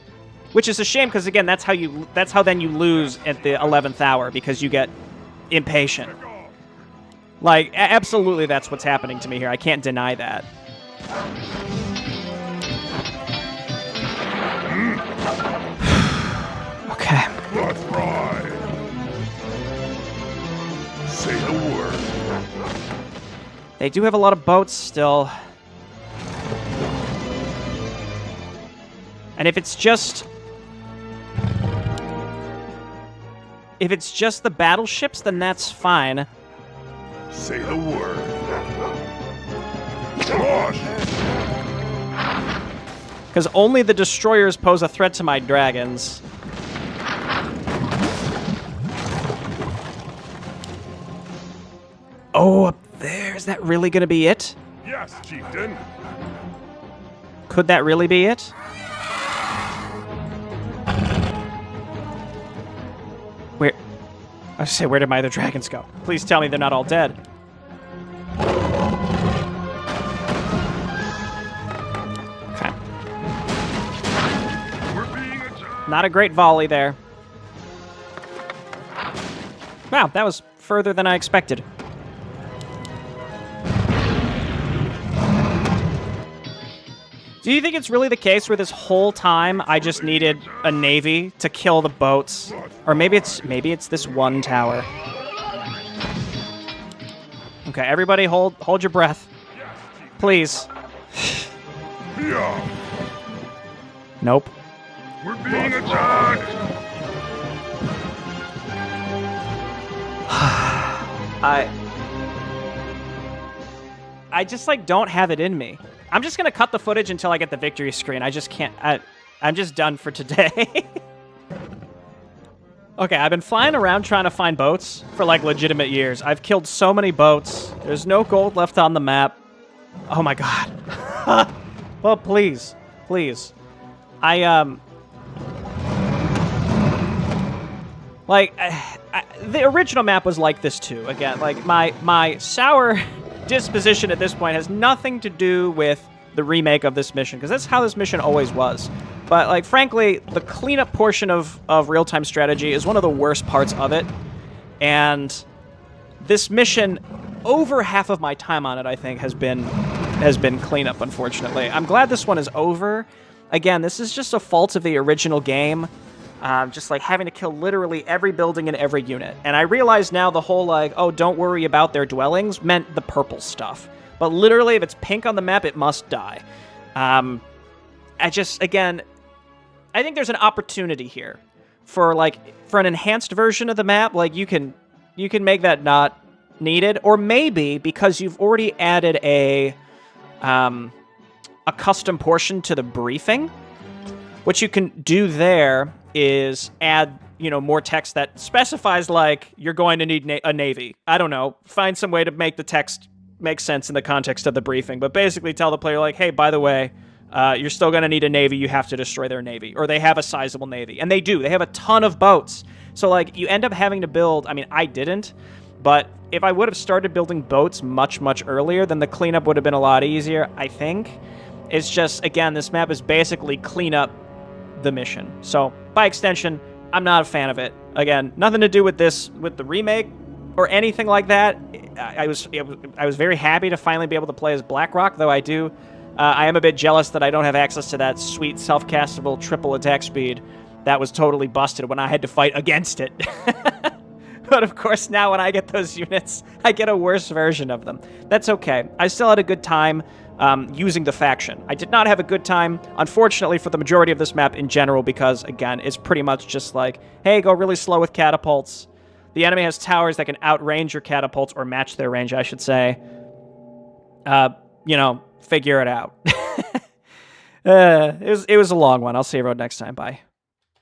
which is a shame because again, that's how then you lose at the 11th hour because you get impatient. Like absolutely, that's what's happening to me here. I can't deny that. Okay. Let's ride. Say the word. They do have a lot of boats still. And if it's just the battleships, then that's fine. Say the word. Gosh. Because only the destroyers pose a threat to my dragons. Oh, up there. Is that really going to be it? Yes, chieftain. Could that really be it? Where? I say, where did my other dragons go? Please tell me they're not all dead. Okay. We're being attacked. Not a great volley there. Wow, that was further than I expected. Do you think it's really the case where this whole time I just needed a navy to kill the boats? Or maybe it's this one tower. Okay, everybody hold your breath. Please. Yeah. Nope. We're being attacked. I just, like, don't have it in me. I'm just gonna cut the footage until I get the victory screen. I just can't. I'm just done for today. Okay, I've been flying around trying to find boats for, like, legitimate years. I've killed so many boats. There's no gold left on the map. Oh, my God. Well, please. Please. The original map was like this, too. Again, like, my sour disposition at this point has nothing to do with the remake of this mission, because that's how this mission always was. But, like, frankly, the cleanup portion of real-time strategy is one of the worst parts of it. And this mission, over half of my time on it, I think, has been cleanup, unfortunately. I'm glad this one is over. Again, this is just a fault of the original game. Just, like, having to kill literally every building and every unit. And I realize now the whole, like, oh, don't worry about their dwellings meant the purple stuff. But literally, if it's pink on the map, it must die. Again, I think there's an opportunity here for an enhanced version of the map. Like, you can make that not needed, or maybe because you've already added a custom portion to the briefing, what you can do there is add, more text that specifies, like, you're going to need a navy. I don't know. Find some way to make the text make sense in the context of the briefing, but basically tell the player, like, hey, by the way, you're still going to need a navy. You have to destroy their navy, or they have a sizable navy. And they do. They have a ton of boats. So, like, you end up having to build, I mean, I didn't, but if I would have started building boats much, much earlier, then the cleanup would have been a lot easier, I think. It's just, again, this map is basically clean up the mission. So, by extension, I'm not a fan of it. Again, nothing to do with the remake or anything like that. I was very happy to finally be able to play as Blackrock, though I am a bit jealous that I don't have access to that sweet self-castable triple attack speed that was totally busted when I had to fight against it. But of course, now when I get those units, I get a worse version of them. That's okay. I still had a good time using the faction. I did not have a good time, unfortunately, for the majority of this map in general, because, again, it's pretty much just like, hey, go really slow with catapults. The enemy has towers that can outrange your catapults, or match their range, I should say. Figure it out. It was a long one. I'll see everyone next time. Bye.